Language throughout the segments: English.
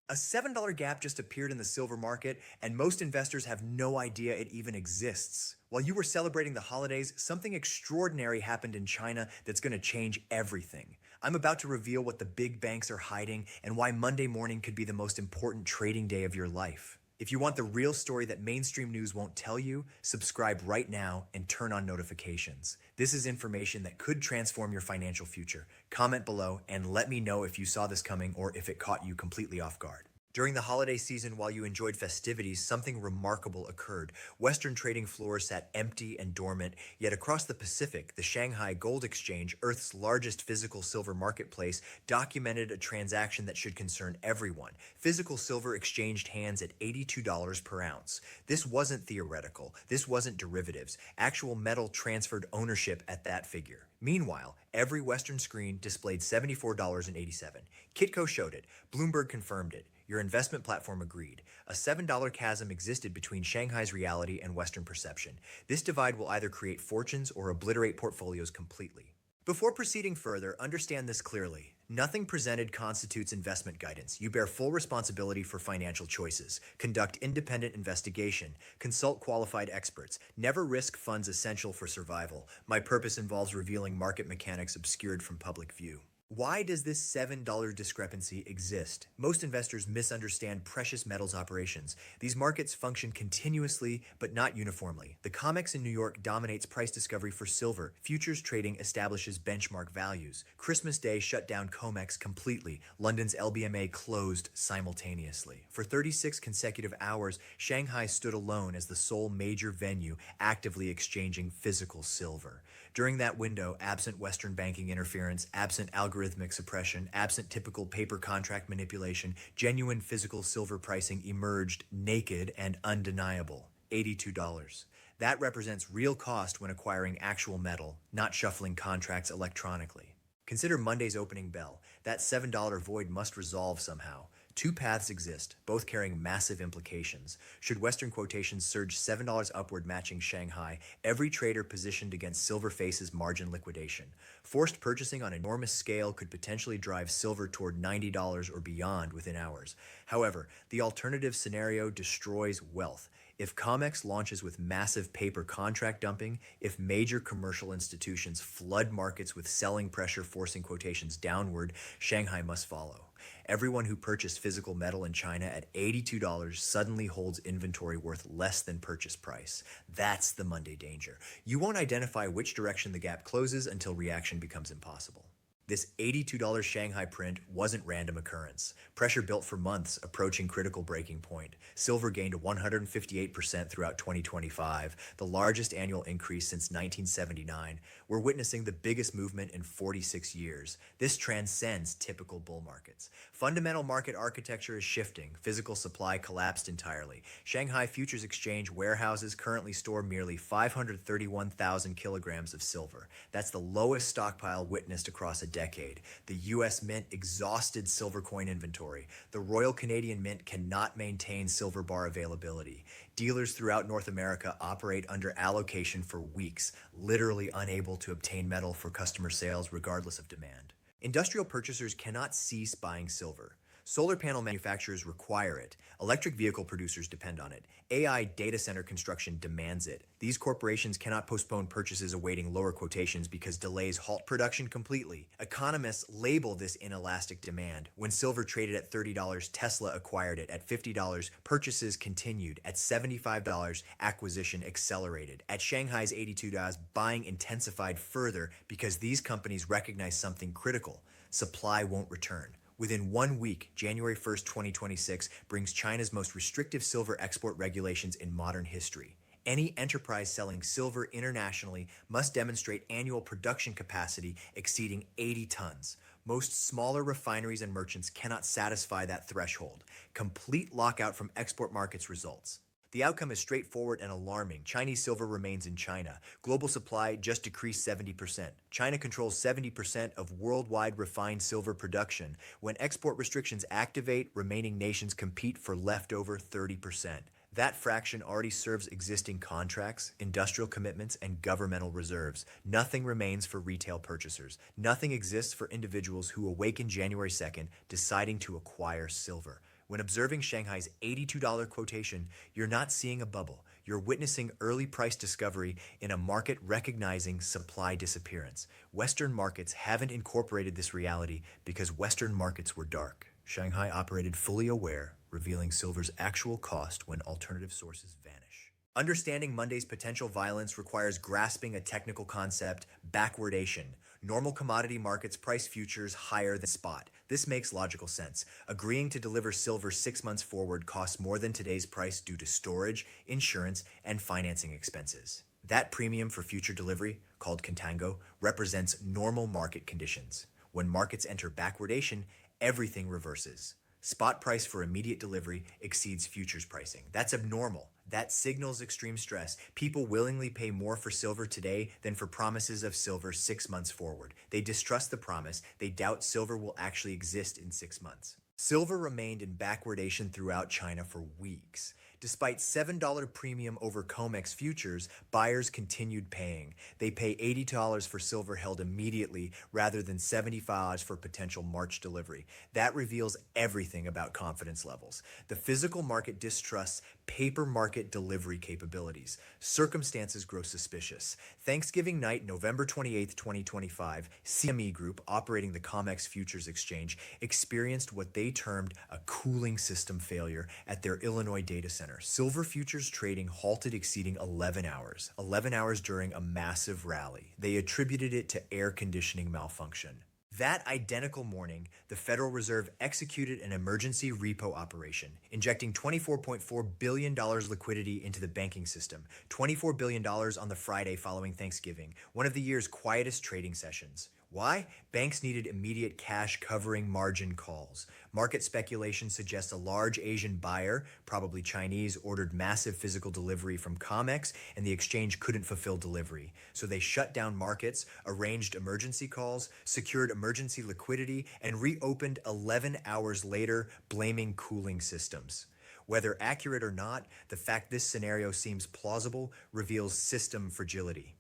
A $7 gap just appeared in the silver market, and most investors have no idea it even exists. While you were celebrating the holidays, something extraordinary happened in China that's going to change everything. I'm about to reveal what the big banks are hiding and why Monday morning could be the most important trading day of your life. If you want the real story that mainstream news won't tell you, subscribe right now and turn on notifications. This is information that could transform your financial future. Comment below and let me know if you saw this coming or if it caught you completely off guard. During the holiday season, while you enjoyed festivities, something remarkable occurred. Western trading floors sat empty and dormant, yet across the Pacific, the Shanghai Gold Exchange, Earth's largest physical silver marketplace, documented a transaction that should concern everyone. Physical silver exchanged hands at $82 per ounce. This wasn't theoretical. This wasn't derivatives. Actual metal transferred ownership at that figure. Meanwhile, every Western screen displayed $74.87. Kitco showed it. Bloomberg confirmed it. Your investment platform agreed. A $7 chasm existed between Shanghai's reality and Western perception. This divide will either create fortunes or obliterate portfolios completely. Before proceeding further, understand this clearly. Nothing presented constitutes investment guidance. You bear full responsibility for financial choices. Conduct independent investigation. Consult qualified experts. Never risk funds essential for survival. My purpose involves revealing market mechanics obscured from public view. Why does this $7 discrepancy exist? Most investors misunderstand precious metals operations. These markets function continuously, but not uniformly. The COMEX in New York dominates price discovery for silver. Futures trading establishes benchmark values. Christmas Day shut down COMEX completely. London's LBMA closed simultaneously. For 36 consecutive hours, Shanghai stood alone as the sole major venue actively exchanging physical silver. During that window, absent Western banking interference, absent algorithmic suppression, absent typical paper contract manipulation, genuine physical silver pricing emerged naked and undeniable. $82. That represents real cost when acquiring actual metal, not shuffling contracts electronically. Consider Monday's opening bell. That $7 void must resolve somehow. Two paths exist, both carrying massive implications. Should Western quotations surge $7 upward matching Shanghai, every trader positioned against silver faces margin liquidation. Forced purchasing on enormous scale could potentially drive silver toward $90 or beyond within hours. However, the alternative scenario destroys wealth. If COMEX launches with massive paper contract dumping, if major commercial institutions flood markets with selling pressure forcing quotations downward, Shanghai must follow. Everyone who purchased physical metal in China at $82 suddenly holds inventory worth less than purchase price. That's the Monday danger. You won't identify which direction the gap closes until reaction becomes impossible. This $82 Shanghai print wasn't random occurrence. Pressure built for months, approaching critical breaking point. Silver gained 158% throughout 2025, the largest annual increase since 1979. We're witnessing the biggest movement in 46 years. This transcends typical bull markets. Fundamental market architecture is shifting. Physical supply collapsed entirely. Shanghai Futures Exchange warehouses currently store merely 531,000 kilograms of silver. That's the lowest stockpile witnessed across a decade. The U.S. Mint exhausted silver coin inventory. The Royal Canadian Mint cannot maintain silver bar availability. Dealers throughout North America operate under allocation for weeks, literally unable to obtain metal for customer sales regardless of demand. Industrial purchasers cannot cease buying silver. Solar panel manufacturers require it. Electric vehicle producers depend on it. AI data center construction demands it. These corporations cannot postpone purchases awaiting lower quotations because delays halt production completely. Economists label this inelastic demand. When silver traded at $30, Tesla acquired it. At $50, purchases continued. At $75, acquisition accelerated. At Shanghai's $82, buying intensified further because these companies recognize something critical. Supply won't return. Within 1 week, January 1st, 2026, brings China's most restrictive silver export regulations in modern history. Any enterprise selling silver internationally must demonstrate annual production capacity exceeding 80 tons. Most smaller refineries and merchants cannot satisfy that threshold. Complete lockout from export markets results. The outcome is straightforward and alarming. Chinese silver remains in China. Global supply just decreased 70%. China controls 70% of worldwide refined silver production. When export restrictions activate, remaining nations compete for leftover 30%. That fraction already serves existing contracts, industrial commitments, and governmental reserves. Nothing remains for retail purchasers. Nothing exists for individuals who awaken January 2nd deciding to acquire silver. When observing Shanghai's $82 quotation, you're not seeing a bubble. You're witnessing early price discovery in a market recognizing supply disappearance. Western markets haven't incorporated this reality because Western markets were dark. Shanghai operated fully aware, revealing silver's actual cost when alternative sources vanish. Understanding Monday's potential violence requires grasping a technical concept, backwardation. Normal commodity markets price futures higher than spot. This makes logical sense. Agreeing to deliver silver 6 months forward costs more than today's price due to storage, insurance, and financing expenses. That premium for future delivery, called contango, represents normal market conditions. When markets enter backwardation, everything reverses. Spot price for immediate delivery exceeds futures pricing. That's abnormal. That signals extreme stress. People willingly pay more for silver today than for promises of silver 6 months forward. They distrust the promise. They doubt silver will actually exist in 6 months. Silver remained in backwardation throughout China for weeks. Despite $7 premium over COMEX futures, buyers continued paying. They pay $80 for silver held immediately rather than $75 for potential March delivery. That reveals everything about confidence levels. The physical market distrusts paper market delivery capabilities. Circumstances grow suspicious. Thanksgiving night, November 28, 2025, CME Group, operating the COMEX Futures Exchange, experienced what they termed a cooling system failure at their Illinois data center. Silver futures trading halted exceeding 11 hours. 11 hours during a massive rally. They attributed it to air conditioning malfunction. That identical morning, the Federal Reserve executed an emergency repo operation, injecting $24.4 billion liquidity into the banking system, $24 billion on the Friday following Thanksgiving, one of the year's quietest trading sessions. Why? Banks needed immediate cash covering margin calls. Market speculation suggests a large Asian buyer, probably Chinese, ordered massive physical delivery from COMEX, and the exchange couldn't fulfill delivery. So they shut down markets, arranged emergency calls, secured emergency liquidity, and reopened 11 hours later, blaming cooling systems. Whether accurate or not, the fact this scenario seems plausible reveals system fragility.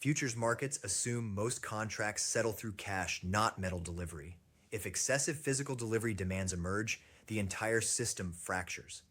Futures markets assume most contracts settle through cash, not metal delivery. If excessive physical delivery demands emerge, the entire system fractures.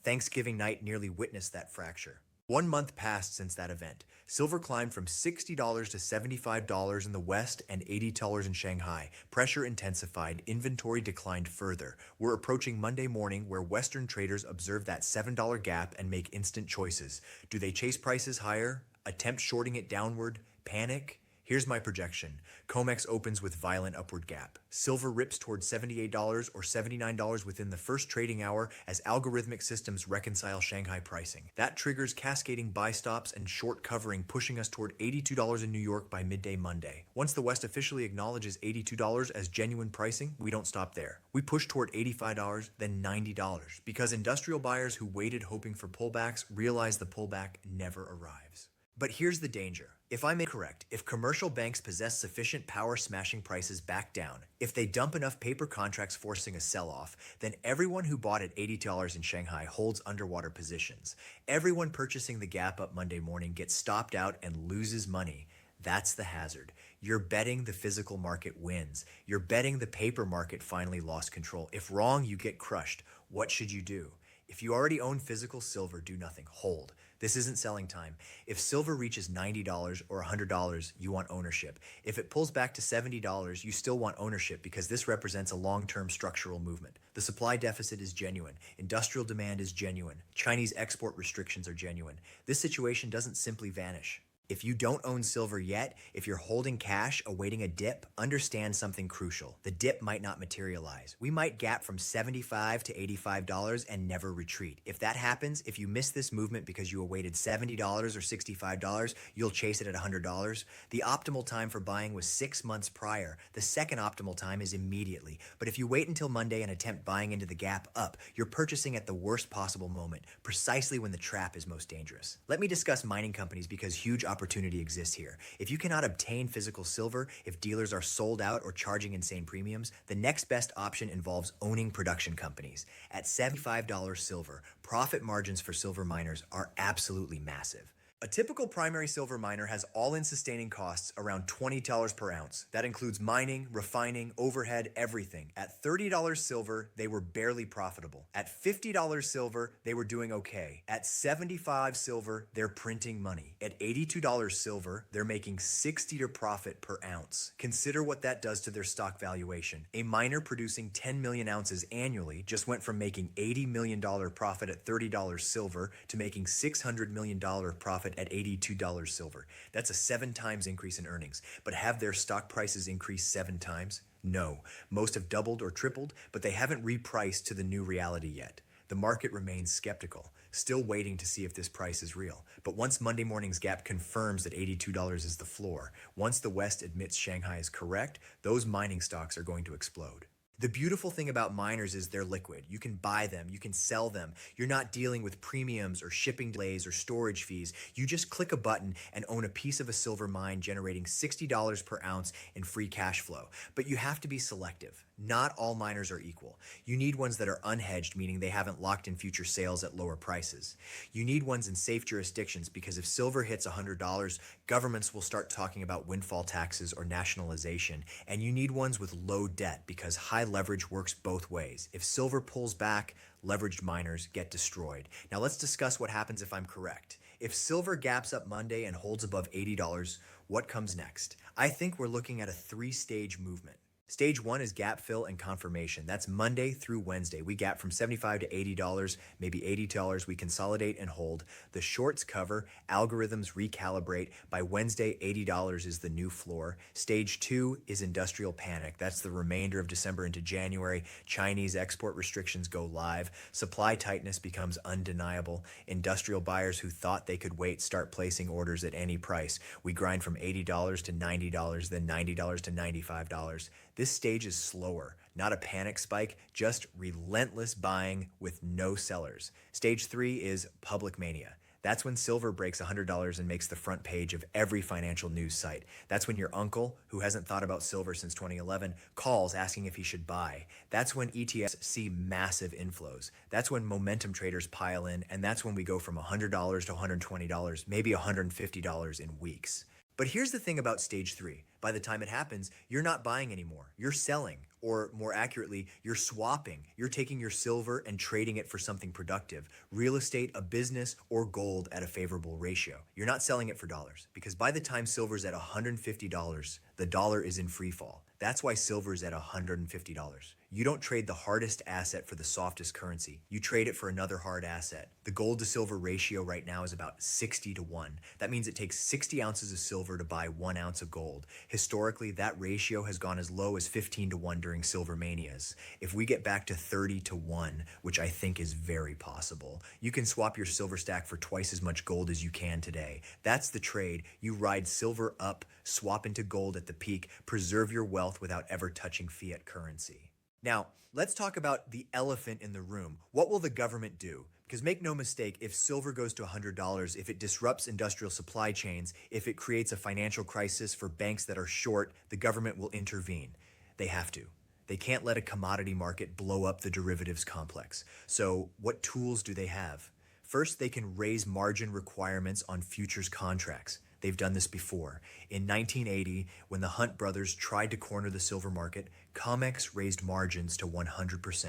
Thanksgiving night nearly witnessed that fracture. 1 month passed since that event. Silver climbed from $60 to $75 in the West and $80 in Shanghai. Pressure intensified, inventory declined further. We're approaching Monday morning where Western traders observe that $7 gap and make instant choices. Do they chase prices higher? Attempt shorting it downward? Panic? Here's my projection. COMEX opens with violent upward gap. Silver rips towards $78 or $79 within the first trading hour as algorithmic systems reconcile Shanghai pricing. That triggers cascading buy stops and short covering, pushing us toward $82 in New York by midday Monday. Once the West officially acknowledges $82 as genuine pricing, we don't stop there. We push toward $85, then $90, because industrial buyers who waited hoping for pullbacks realize the pullback never arrives. But here's the danger. If I'm incorrect, if commercial banks possess sufficient power smashing prices back down, if they dump enough paper contracts forcing a sell-off, then everyone who bought at $80 in Shanghai holds underwater positions. Everyone purchasing the gap up Monday morning gets stopped out and loses money. That's the hazard. You're betting the physical market wins. You're betting the paper market finally lost control. If wrong, you get crushed. What should you do? If you already own physical silver, do nothing. Hold. This isn't selling time. If silver reaches $90 or $100, you want ownership. If it pulls back to $70, you still want ownership because this represents a long-term structural movement. The supply deficit is genuine. Industrial demand is genuine. Chinese export restrictions are genuine. This situation doesn't simply vanish. If you don't own silver yet, if you're holding cash awaiting a dip, understand something crucial. The dip might not materialize. We might gap from $75 to $85 and never retreat. If that happens, if you miss this movement because you awaited $70 or $65, you'll chase it at $100. The optimal time for buying was 6 months prior. The second optimal time is immediately. But if you wait until Monday and attempt buying into the gap up, you're purchasing at the worst possible moment, precisely when the trap is most dangerous. Let me discuss mining companies because huge opportunity exists here. If you cannot obtain physical silver, if dealers are sold out or charging insane premiums, the next best option involves owning production companies. At $75 silver, profit margins for silver miners are absolutely massive. A typical primary silver miner has all-in sustaining costs around $20 per ounce. That includes mining, refining, overhead, everything. At $30 silver, they were barely profitable. At $50 silver, they were doing okay. At 75 silver, they're printing money. At $82 silver, they're making 60 to profit per ounce. Consider what that does to their stock valuation. A miner producing 10 million ounces annually just went from making $80 million profit at $30 silver to making $600 million profit at $82 silver. That's a 7 times increase in earnings. But have their stock prices increased 7 times? No. Most have doubled or tripled, but they haven't repriced to the new reality yet. The market remains skeptical, still waiting to see if this price is real. But once Monday morning's gap confirms that $82 is the floor, once the West admits Shanghai is correct, those mining stocks are going to explode. The beautiful thing about miners is they're liquid. You can buy them, you can sell them. You're not dealing with premiums or shipping delays or storage fees. You just click a button and own a piece of a silver mine generating $60 per ounce in free cash flow. But you have to be selective. Not all miners are equal. You need ones that are unhedged, meaning they haven't locked in future sales at lower prices. You need ones in safe jurisdictions because if silver hits $100, governments will start talking about windfall taxes or nationalization. And you need ones with low debt because high leverage works both ways. If silver pulls back, leveraged miners get destroyed. Now let's discuss what happens if I'm correct. If silver gaps up Monday and holds above $80, what comes next? I think we're looking at a 3-stage movement. Stage 1 is gap fill and confirmation. That's Monday through Wednesday. We gap from $75 to $80, maybe $80. We consolidate and hold. The shorts cover, algorithms recalibrate. By Wednesday, $80 is the new floor. Stage 2 is industrial panic. That's the remainder of December into January. Chinese export restrictions go live. Supply tightness becomes undeniable. Industrial buyers who thought they could wait start placing orders at any price. We grind from $80 to $90, then $90 to $95. This stage is slower, not a panic spike, just relentless buying with no sellers. Stage 3 is public mania. That's when silver breaks $100 and makes the front page of every financial news site. That's when your uncle, who hasn't thought about silver since 2011, calls asking if he should buy. That's when ETFs see massive inflows. That's when momentum traders pile in, and that's when we go from $100 to $120, maybe $150 in weeks. But here's the thing about stage 3. By the time it happens, you're not buying anymore. You're selling, or more accurately, you're swapping. You're taking your silver and trading it for something productive, real estate, a business, or gold at a favorable ratio. You're not selling it for dollars, because by the time silver's at $150, the dollar is in free fall. That's why silver is at $150. You don't trade the hardest asset for the softest currency. You trade it for another hard asset. The gold to silver ratio right now is about 60 to 1. That means it takes 60 ounces of silver to buy 1 ounce of gold. Historically, that ratio has gone as low as 15 to 1 during silver manias. If we get back to 30 to 1, which I think is very possible, you can swap your silver stack for twice as much gold as you can today. That's the trade. You ride silver up, swap into gold at the peak, preserve your wealth without ever touching fiat currency. Now, let's talk about the elephant in the room. What will the government do? Because make no mistake, if silver goes to $100, if it disrupts industrial supply chains, if it creates a financial crisis for banks that are short, the government will intervene. They have to. They can't let a commodity market blow up the derivatives complex. So what tools do they have? First, they can raise margin requirements on futures contracts. They've done this before. In 1980, when the Hunt brothers tried to corner the silver market, COMEX raised margins to 100%.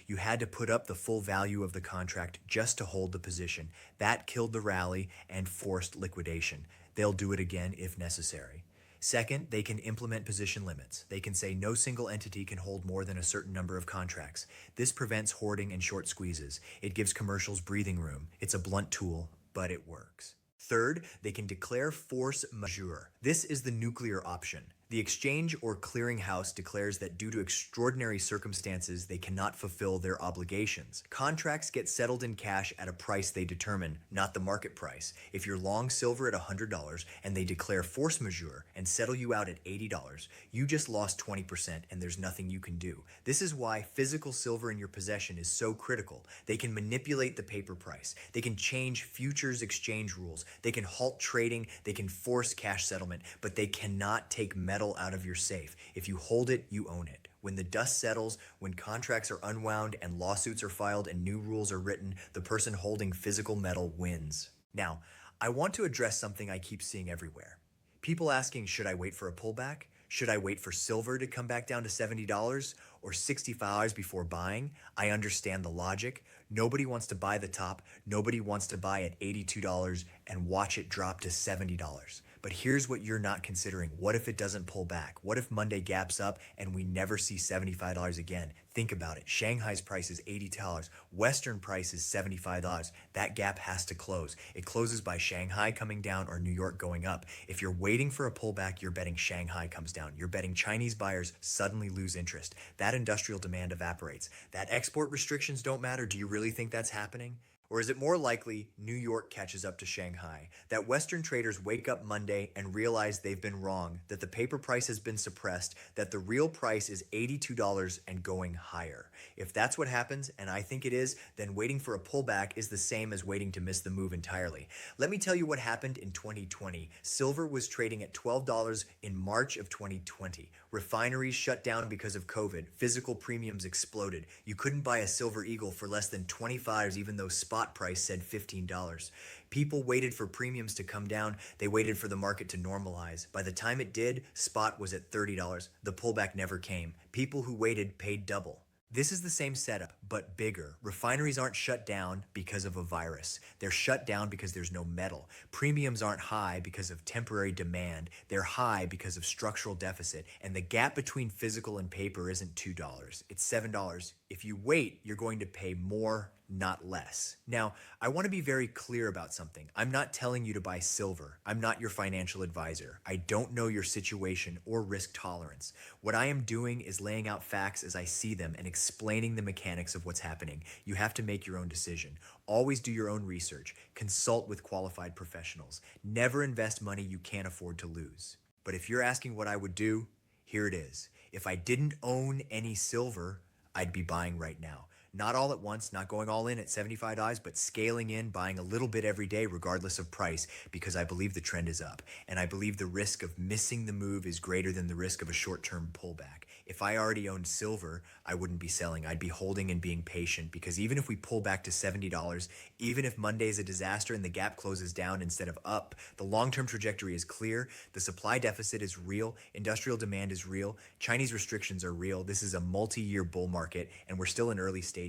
You had to put up the full value of the contract just to hold the position. That killed the rally and forced liquidation. They'll do it again if necessary. Second, they can implement position limits. They can say no single entity can hold more than a certain number of contracts. This prevents hoarding and short squeezes. It gives commercials breathing room. It's a blunt tool, but it works. Third, they can declare force majeure. This is the nuclear option. The exchange or clearinghouse declares that due to extraordinary circumstances, they cannot fulfill their obligations. Contracts get settled in cash at a price they determine, not the market price. If you're long silver at $100 and they declare force majeure and settle you out at $80, you just lost 20% and there's nothing you can do. This is why physical silver in your possession is so critical. They can manipulate the paper price. They can change futures exchange rules. They can halt trading. They can force cash settlement, but they cannot take metal out of your safe. If you hold it, you own it. When the dust settles, when contracts are unwound and lawsuits are filed and new rules are written, the person holding physical metal wins. Now, I want to address something I keep seeing everywhere. People asking, should I wait for a pullback? Should I wait for silver to come back down to $70 or $65 before buying? I understand the logic. Nobody wants to buy the top. Nobody wants to buy at $82 and watch it drop to $70. But here's what you're not considering. What if it doesn't pull back? What if Monday gaps up and we never see $75 again? Think about it. Shanghai's price is $80. Western price is $75. That gap has to close. It closes by Shanghai coming down or New York going up. If you're waiting for a pullback, you're betting Shanghai comes down. You're betting Chinese buyers suddenly lose interest. That industrial demand evaporates. That export restrictions don't matter. Do you really think that's happening? Or is it more likely New York catches up to Shanghai? That Western traders wake up Monday and realize they've been wrong, that the paper price has been suppressed, that the real price is $82 and going higher. If that's what happens, and I think it is, then waiting for a pullback is the same as waiting to miss the move entirely. Let me tell you what happened in 2020. Silver was trading at $12 in March of 2020. Refineries shut down because of COVID. Physical premiums exploded. You couldn't buy a Silver Eagle for less than $25 even though spot price said $15. People waited for premiums to come down. They waited for the market to normalize. By the time it did, spot was at $30. The pullback never came. People who waited paid double. This is the same setup, but bigger. Refineries aren't shut down because of a virus. They're shut down because there's no metal. Premiums aren't high because of temporary demand. They're high because of structural deficit. And the gap between physical and paper isn't $2. It's $7. If you wait, you're going to pay more, not less. Now, I want to be very clear about something. I'm not telling you to buy silver. I'm not your financial advisor. I don't know your situation or risk tolerance. What I am doing is laying out facts as I see them and explaining the mechanics of what's happening. You have to make your own decision. Always do your own research. Consult with qualified professionals. Never invest money you can't afford to lose. But if you're asking what I would do, here it is. If I didn't own any silver, I'd be buying right now. Not all at once, not going all in at $75, but scaling in, buying a little bit every day regardless of price, because I believe the trend is up. And I believe the risk of missing the move is greater than the risk of a short-term pullback. If I already owned silver, I wouldn't be selling. I'd be holding and being patient, because even if we pull back to $70, even if Monday is a disaster and the gap closes down instead of up, the long-term trajectory is clear. The supply deficit is real. Industrial demand is real. Chinese restrictions are real. This is a multi-year bull market, and we're still in early stages.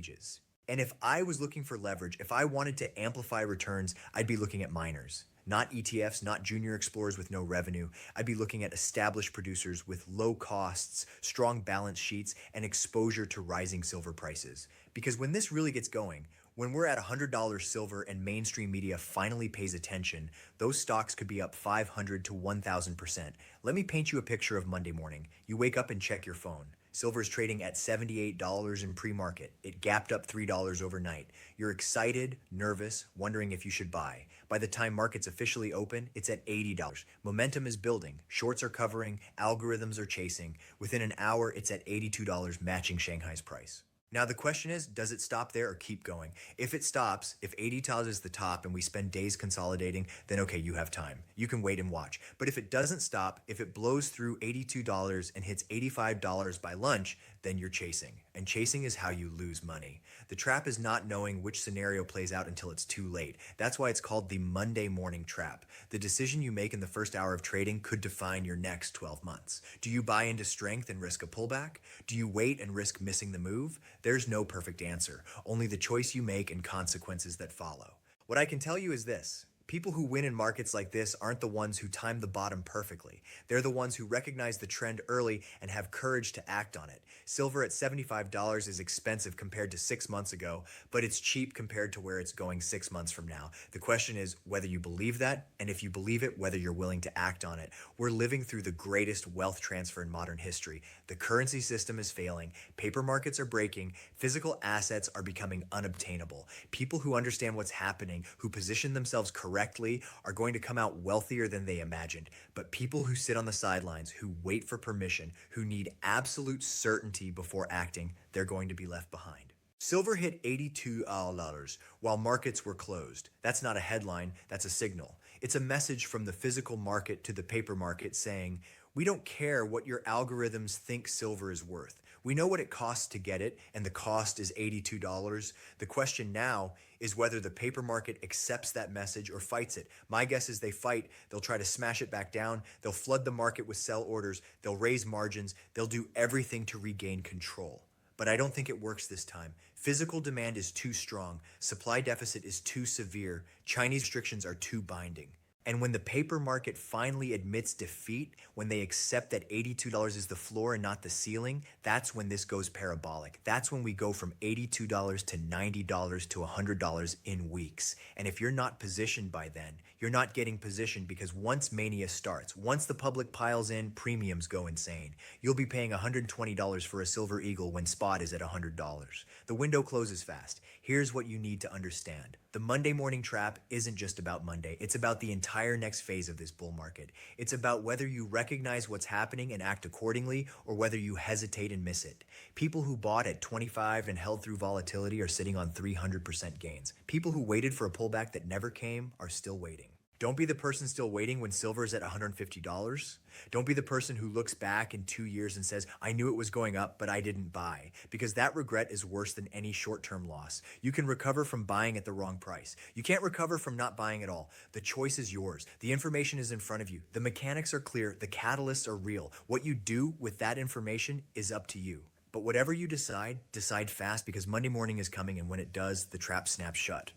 And if I was looking for leverage, if I wanted to amplify returns, I'd be looking at miners. Not ETFs, not junior explorers with no revenue. I'd be looking at established producers with low costs, strong balance sheets, and exposure to rising silver prices. Because when this really gets going, when we're at $100 silver and mainstream media finally pays attention, those stocks could be up 500 to 1,000%. Let me paint you a picture of Monday morning. You wake up and check your phone. Silver is trading at $78 in pre-market. It gapped up $3 overnight. You're excited, nervous, wondering if you should buy. By the time markets officially open, it's at $80. Momentum is building. Shorts are covering. Algorithms are chasing. Within an hour, it's at $82, matching Shanghai's price. Now the question is, does it stop there or keep going? If it stops, if $80 is the top and we spend days consolidating, then okay, you have time. You can wait and watch. But if it doesn't stop, if it blows through $82 and hits $85 by lunch, then you're chasing. And chasing is how you lose money. The trap is not knowing which scenario plays out until it's too late. That's why it's called the Monday morning trap. The decision you make in the first hour of trading could define your next 12 months. Do you buy into strength and risk a pullback? Do you wait and risk missing the move? There's no perfect answer, only the choice you make and consequences that follow. What I can tell you is this. People who win in markets like this aren't the ones who time the bottom perfectly. They're the ones who recognize the trend early and have courage to act on it. Silver at $75 is expensive compared to 6 months ago, but it's cheap compared to where it's going 6 months from now. The question is whether you believe that, and if you believe it, whether you're willing to act on it. We're living through the greatest wealth transfer in modern history. The currency system is failing, paper markets are breaking, physical assets are becoming unobtainable. People who understand what's happening, who position themselves correctly, are going to come out wealthier than they imagined. But people who sit on the sidelines, who wait for permission, who need absolute certainty before acting, they're going to be left behind. Silver hit $82 while markets were closed. That's not a headline, that's a signal. It's a message from the physical market to the paper market saying, we don't care what your algorithms think silver is worth. We know what it costs to get it, and the cost is $82. The question now is whether the paper market accepts that message or fights it. My guess is they fight. They'll try to smash it back down. They'll flood the market with sell orders. They'll raise margins. They'll do everything to regain control. But I don't think it works this time. Physical demand is too strong. Supply deficit is too severe. Chinese restrictions are too binding. And when the paper market finally admits defeat, when they accept that $82 is the floor and not the ceiling, that's when this goes parabolic. That's when we go from $82 to $90 to $100 in weeks. And if you're not positioned by then, you're not getting positioned, because once mania starts, once the public piles in, premiums go insane. You'll be paying $120 for a silver eagle when spot is at $100. The window closes fast. Here's what you need to understand. The Monday morning trap isn't just about Monday. It's about the entire next phase of this bull market. It's about whether you recognize what's happening and act accordingly, or whether you hesitate and miss it. People who bought at 25 and held through volatility are sitting on 300% gains. People who waited for a pullback that never came are still waiting. Don't be the person still waiting when silver is at $150. Don't be the person who looks back in 2 years and says, I knew it was going up, but I didn't buy. Because that regret is worse than any short-term loss. You can recover from buying at the wrong price. You can't recover from not buying at all. The choice is yours. The information is in front of you. The mechanics are clear. The catalysts are real. What you do with that information is up to you. But whatever you decide, decide fast, because Monday morning is coming, and when it does, the trap snaps shut.